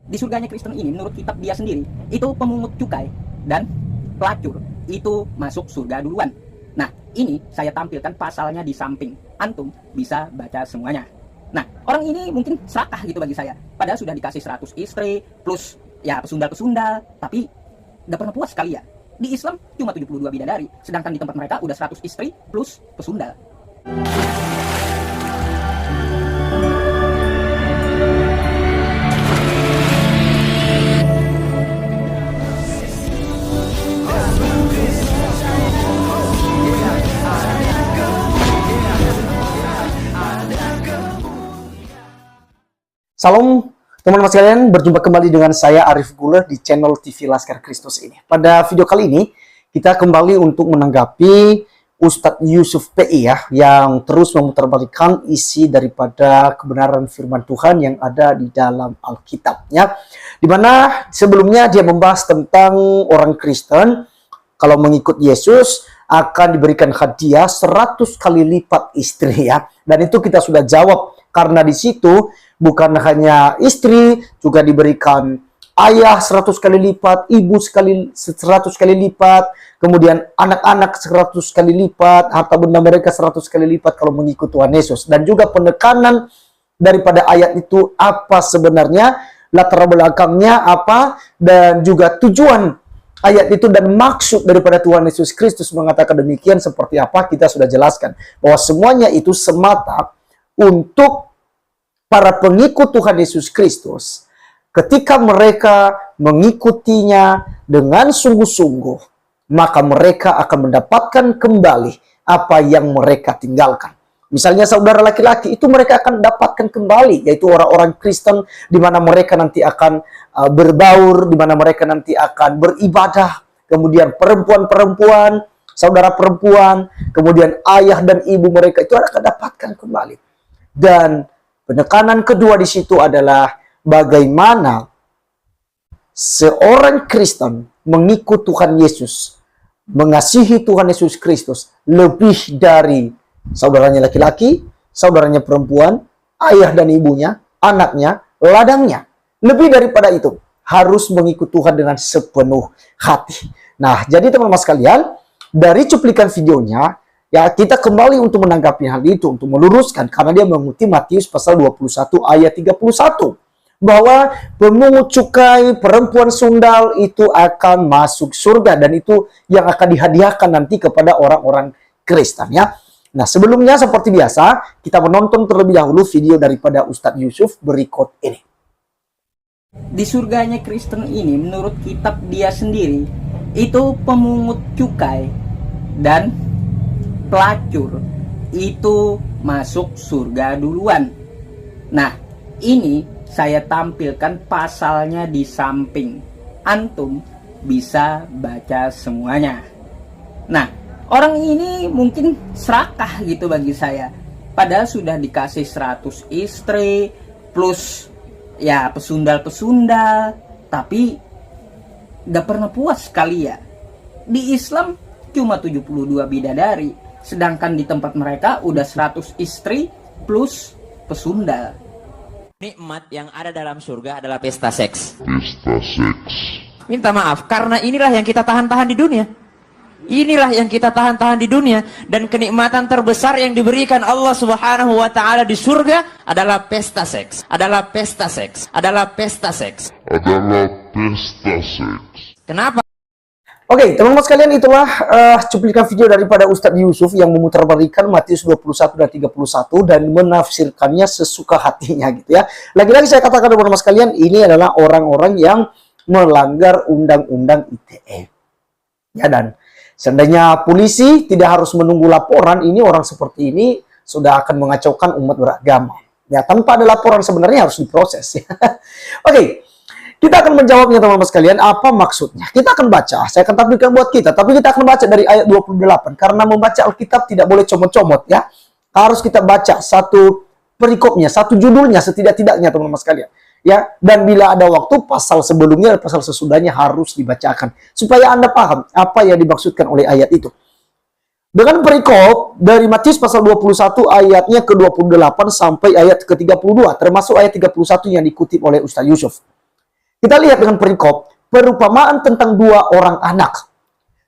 Di surganya Kristen ini, menurut kitab dia sendiri, itu pemungut cukai dan pelacur itu masuk surga duluan. Nah, ini saya tampilkan pasalnya di samping. Antum bisa baca semuanya. Nah, orang ini mungkin serakah gitu bagi saya. Padahal sudah dikasih 100 istri, plus ya pesundal-pesundal, tapi gak pernah puas kali ya. Di Islam cuma 72 bidadari, sedangkan di tempat mereka udah 100 istri plus pesundal. Salam teman-teman sekalian, berjumpa kembali dengan saya Arif Gullah di channel TV Laskar Kristus ini. Pada video kali ini kita kembali untuk menanggapi Ustadz Yusuf PI ya, yang terus memutarbalikkan isi daripada kebenaran firman Tuhan yang ada di dalam Alkitab ya. Dimana sebelumnya dia membahas tentang orang Kristen kalau mengikut Yesus akan diberikan hadiah 100 kali lipat istri ya. Dan itu kita sudah jawab, karena di situ bukan hanya istri, juga diberikan ayah 100 kali lipat, ibu 100 kali lipat, kemudian anak-anak 100 kali lipat, harta benda mereka 100 kali lipat kalau mengikut Tuhan Yesus. Dan juga penekanan daripada ayat itu apa sebenarnya, latar belakangnya apa, dan juga tujuan ayat itu dan maksud daripada Tuhan Yesus Kristus mengatakan demikian seperti apa, kita sudah jelaskan. Bahwa semuanya itu semata untuk para pengikut Tuhan Yesus Kristus, ketika mereka mengikutinya dengan sungguh-sungguh, maka mereka akan mendapatkan kembali apa yang mereka tinggalkan. Misalnya saudara laki-laki, itu mereka akan dapatkan kembali, yaitu orang-orang Kristen, di mana mereka nanti akan berbaur, di mana mereka nanti akan beribadah. Kemudian perempuan-perempuan, saudara perempuan, kemudian ayah dan ibu mereka itu akan dapatkan kembali. Dan penekanan kedua di situ adalah bagaimana seorang Kristen mengikut Tuhan Yesus, mengasihi Tuhan Yesus Kristus lebih dari saudaranya laki-laki, saudaranya perempuan, ayah dan ibunya, anaknya, ladangnya. Lebih daripada itu, harus mengikut Tuhan dengan sepenuh hati. Nah, jadi teman-teman sekalian, dari cuplikan videonya, ya, kita kembali untuk menanggapi hal itu, untuk meluruskan, karena dia mengutip Matius pasal 21 ayat 31. Bahwa pemungut cukai, perempuan sundal itu akan masuk surga. Dan itu yang akan dihadiahkan nanti kepada orang-orang Kristen ya. Nah, sebelumnya seperti biasa, kita menonton terlebih dahulu video daripada Ustadz Yusuf berikut ini. Di surganya Kristen ini, menurut kitab dia sendiri, itu pemungut cukai dan pelacur itu masuk surga duluan. Nah, ini saya tampilkan pasalnya di samping. Antum bisa baca semuanya. Nah, orang ini mungkin serakah gitu bagi saya. Padahal sudah dikasih 100 istri plus ya pesundal-pesundal, tapi gak pernah puas kali ya. Di Islam cuma 72 bidadari, sedangkan di tempat mereka udah 100 istri plus pesundal. Nikmat yang ada dalam surga adalah pesta seks. Pesta seks. Minta maaf, karena inilah yang kita tahan-tahan di dunia. Inilah yang kita tahan-tahan di dunia. Dan kenikmatan terbesar yang diberikan Allah Subhanahu wa Ta'ala di surga adalah pesta seks. Adalah pesta seks. Adalah pesta seks. Adalah pesta seks. Kenapa? Oke, teman-teman sekalian, itulah cuplikan video daripada Ustadz Yusuf yang memutarbalikkan Matius 21 dan 31 dan menafsirkannya sesuka hatinya gitu ya. Lagi-lagi saya katakan teman-teman sekalian, ini adalah orang-orang yang melanggar undang-undang ITE. Ya, dan seandainya polisi tidak harus menunggu laporan, ini orang seperti ini sudah akan mengacaukan umat beragama. Ya, tanpa ada laporan sebenarnya harus diproses. Oke. Kita akan menjawabnya teman-teman sekalian, apa maksudnya. Kita akan baca, saya akan tampilkan buat kita. Tapi kita akan baca dari ayat 28. Karena membaca Alkitab tidak boleh comot-comot ya. Harus kita baca satu perikopnya, satu judulnya setidak-tidaknya teman-teman sekalian. Ya, dan bila ada waktu, pasal sebelumnya dan pasal sesudahnya harus dibacakan. Supaya Anda paham apa yang dimaksudkan oleh ayat itu. Dengan perikop dari Matius pasal 21 ayatnya ke-28 sampai ayat ke-32. Termasuk ayat 31 yang dikutip oleh Ustadz Yusuf. Kita lihat dengan perikop, perumpamaan tentang dua orang anak.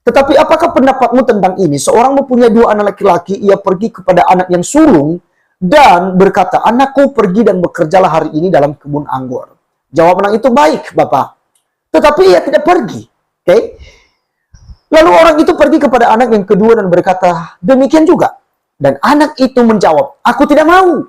Tetapi apakah pendapatmu tentang ini? Seorang mempunyai dua anak laki-laki, ia pergi kepada anak yang sulung, dan berkata, anakku pergi dan bekerjalah hari ini dalam kebun anggur. Jawab anak itu, baik Bapak. Tetapi ia tidak pergi. Oke? Lalu orang itu pergi kepada anak yang kedua dan berkata, demikian juga. Dan anak itu menjawab, aku tidak mau.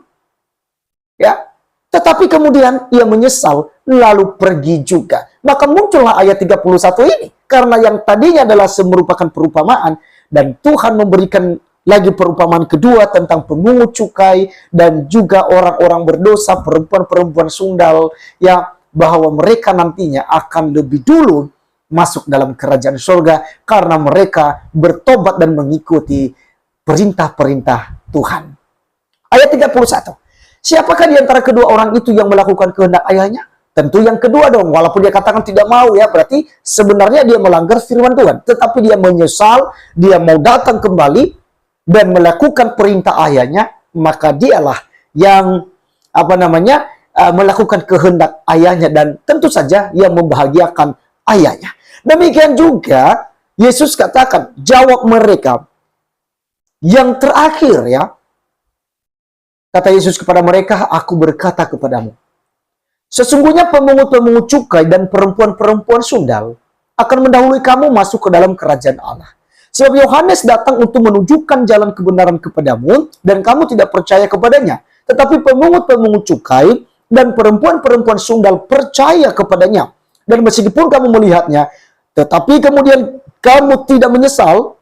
Ya, tetapi kemudian ia menyesal, lalu pergi juga. Maka muncullah ayat 31 ini. Karena yang tadinya adalah merupakan perumpamaan, dan Tuhan memberikan lagi perumpamaan kedua tentang pemungut cukai, dan juga orang-orang berdosa, perempuan-perempuan sundal, ya, bahwa mereka nantinya akan lebih dulu masuk dalam kerajaan surga, karena mereka bertobat dan mengikuti perintah-perintah Tuhan. Ayat 31. Siapakah di antara kedua orang itu yang melakukan kehendak ayahnya? Tentu yang kedua dong, walaupun dia katakan tidak mau ya, berarti sebenarnya dia melanggar firman Tuhan. Tetapi dia menyesal, dia mau datang kembali dan melakukan perintah ayahnya, maka dialah yang melakukan kehendak ayahnya, dan tentu saja yang membahagiakan ayahnya. Demikian juga Yesus katakan, jawab mereka yang terakhir ya. Kata Yesus kepada mereka, aku berkata kepadamu, sesungguhnya pemungut-pemungut cukai dan perempuan-perempuan sundal akan mendahului kamu masuk ke dalam kerajaan Allah. Sebab Yohanes datang untuk menunjukkan jalan kebenaran kepadamu, dan kamu tidak percaya kepadanya. Tetapi pemungut-pemungut cukai dan perempuan-perempuan sundal percaya kepadanya. Dan meskipun kamu melihatnya, tetapi kemudian kamu tidak menyesal,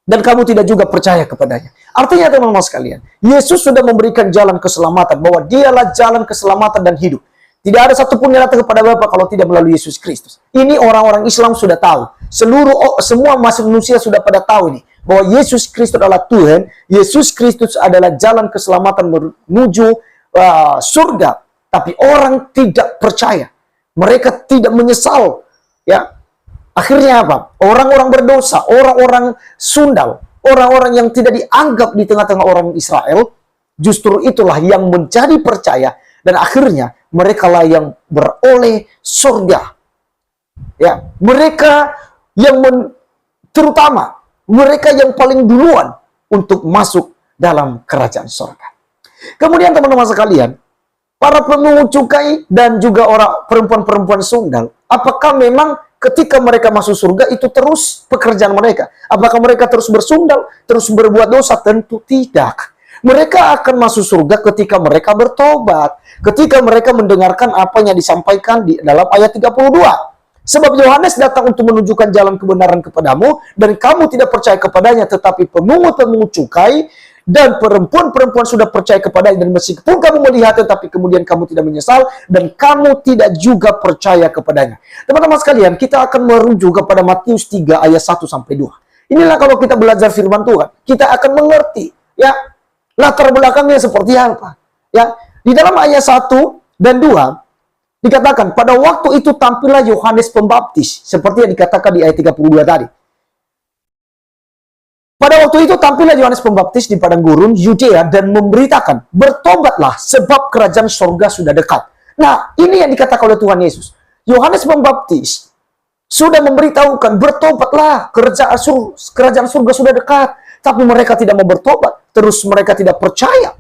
dan kamu tidak juga percaya kepadanya. Artinya teman-teman sekalian, Yesus sudah memberikan jalan keselamatan, bahwa dialah jalan keselamatan dan hidup. Tidak ada satupun yang datang kepada Bapa kalau tidak melalui Yesus Kristus. Ini orang-orang Islam sudah tahu. Semua manusia sudah pada tahu ini, bahwa Yesus Kristus adalah Tuhan, Yesus Kristus adalah jalan keselamatan menuju surga. Tapi orang tidak percaya. Mereka tidak menyesal. Ya, akhirnya apa? Orang-orang berdosa, orang-orang sundal, orang-orang yang tidak dianggap di tengah-tengah orang Israel, justru itulah yang menjadi percaya, dan akhirnya mereka lah yang beroleh surga. Ya, mereka yang terutama mereka yang paling duluan untuk masuk dalam kerajaan surga. Kemudian teman-teman sekalian, para pemungut cukai dan juga orang perempuan-perempuan sundal, apakah memang ketika mereka masuk surga itu terus pekerjaan mereka? Apakah mereka terus bersundal, terus berbuat dosa? Tentu tidak. Mereka akan masuk surga ketika mereka bertobat, ketika mereka mendengarkan apa yang disampaikan di dalam ayat 32. Sebab Yohanes datang untuk menunjukkan jalan kebenaran kepadamu, dan kamu tidak percaya kepadanya. Tetapi pemungut-pemungut cukai dan perempuan-perempuan sudah percaya kepadanya, dan meskipun kamu melihat, tetapi kemudian kamu tidak menyesal, dan kamu tidak juga percaya kepadanya. Teman-teman sekalian, kita akan merujuk kepada Matius 3 ayat 1-2. Inilah kalau kita belajar firman Tuhan, kita akan mengerti ya latar belakangnya seperti apa. Ya, di dalam ayat 1 dan 2 dikatakan, pada waktu itu tampillah Yohanes Pembaptis, seperti yang dikatakan di ayat 32 tadi. Pada waktu itu tampillah Yohanes Pembaptis di padang gurun Yudea dan memberitakan, bertobatlah sebab kerajaan surga sudah dekat. Nah, ini yang dikatakan oleh Tuhan Yesus. Yohanes Pembaptis sudah memberitahukan, bertobatlah, kerajaan surga sudah dekat. Tapi mereka tidak mau bertobat, terus mereka tidak percaya.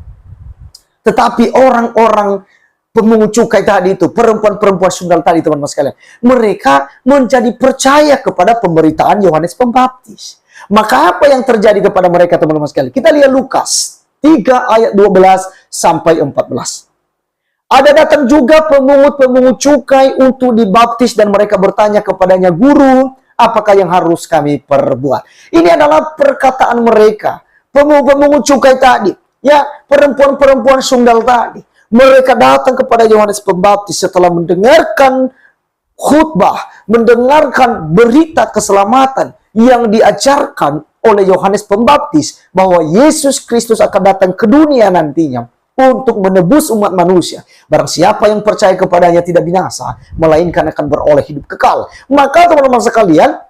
Tetapi orang-orang pemungut cukai tadi itu, perempuan-perempuan sundal tadi, teman-teman sekalian, mereka menjadi percaya kepada pemberitaan Yohanes Pembaptis. Maka apa yang terjadi kepada mereka, teman-teman sekalian? Kita lihat Lukas 3 ayat 12-14. Ada datang juga pemungut-pemungut cukai untuk dibaptis, dan mereka bertanya kepadanya, Guru, apakah yang harus kami perbuat? Ini adalah perkataan mereka, pemungut cukai tadi, ya, perempuan-perempuan sundal tadi. Mereka datang kepada Yohanes Pembaptis setelah mendengarkan khutbah, mendengarkan berita keselamatan yang diajarkan oleh Yohanes Pembaptis, bahwa Yesus Kristus akan datang ke dunia nantinya untuk menebus umat manusia. Barang siapa yang percaya kepadanya tidak binasa, melainkan akan beroleh hidup kekal. Maka teman-teman sekalian,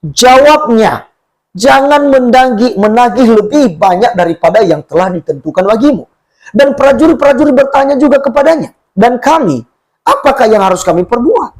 jawabnya, jangan menagih lebih banyak daripada yang telah ditentukan bagimu. Dan prajurit-prajurit bertanya juga kepadanya, dan kami, apakah yang harus kami perbuat?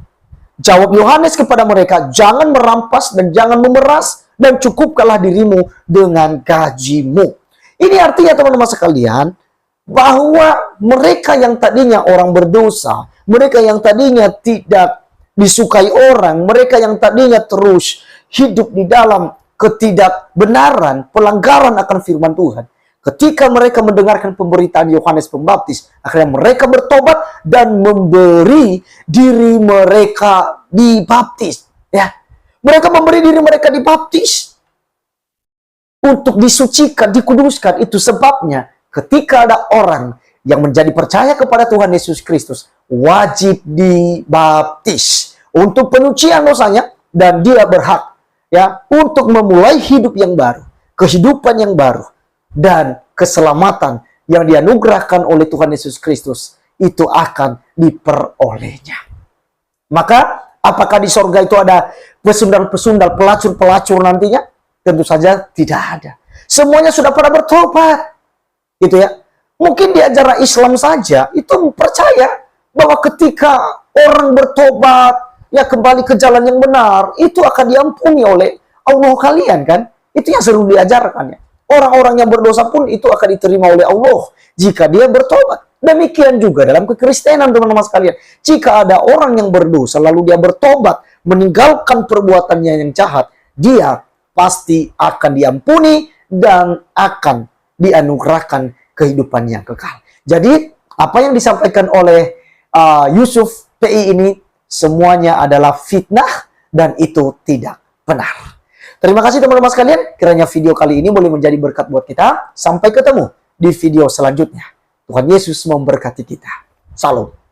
Jawab Yohanes kepada mereka, jangan merampas dan jangan memeras, dan cukupkanlah dirimu dengan gajimu. Ini artinya teman-teman sekalian, bahwa mereka yang tadinya orang berdosa, mereka yang tadinya tidak disukai orang, mereka yang tadinya terus hidup di dalam ketidakbenaran, pelanggaran akan firman Tuhan. Ketika mereka mendengarkan pemberitaan Yohanes Pembaptis, akhirnya mereka bertobat dan memberi diri mereka dibaptis. Ya, mereka memberi diri mereka dibaptis untuk disucikan, dikuduskan. Itu sebabnya ketika ada orang yang menjadi percaya kepada Tuhan Yesus Kristus, wajib dibaptis untuk penyucian dosanya, dan dia berhak ya untuk memulai hidup yang baru, kehidupan yang baru, dan keselamatan yang dianugerahkan oleh Tuhan Yesus Kristus itu akan diperolehnya. Maka apakah di sorga itu ada pesundal-pesundal, pelacur-pelacur nantinya? Tentu saja tidak ada. Semuanya sudah pada bertobat. Gitu ya. Mungkin di ajaran Islam saja itu percaya bahwa ketika orang bertobat, ya kembali ke jalan yang benar, itu akan diampuni oleh Allah kalian kan? Itu yang selalu diajarkan ya. Orang-orang yang berdosa pun itu akan diterima oleh Allah jika dia bertobat. Demikian juga dalam kekristenan teman-teman sekalian. Jika ada orang yang berdosa lalu dia bertobat, meninggalkan perbuatannya yang jahat, dia pasti akan diampuni dan akan dianugerahkan kehidupan yang kekal. Jadi apa yang disampaikan oleh Yusuf PI ini semuanya adalah fitnah dan itu tidak benar. Terima kasih teman-teman sekalian. Kiranya video kali ini boleh menjadi berkat buat kita. Sampai ketemu di video selanjutnya. Tuhan Yesus memberkati kita. Salam.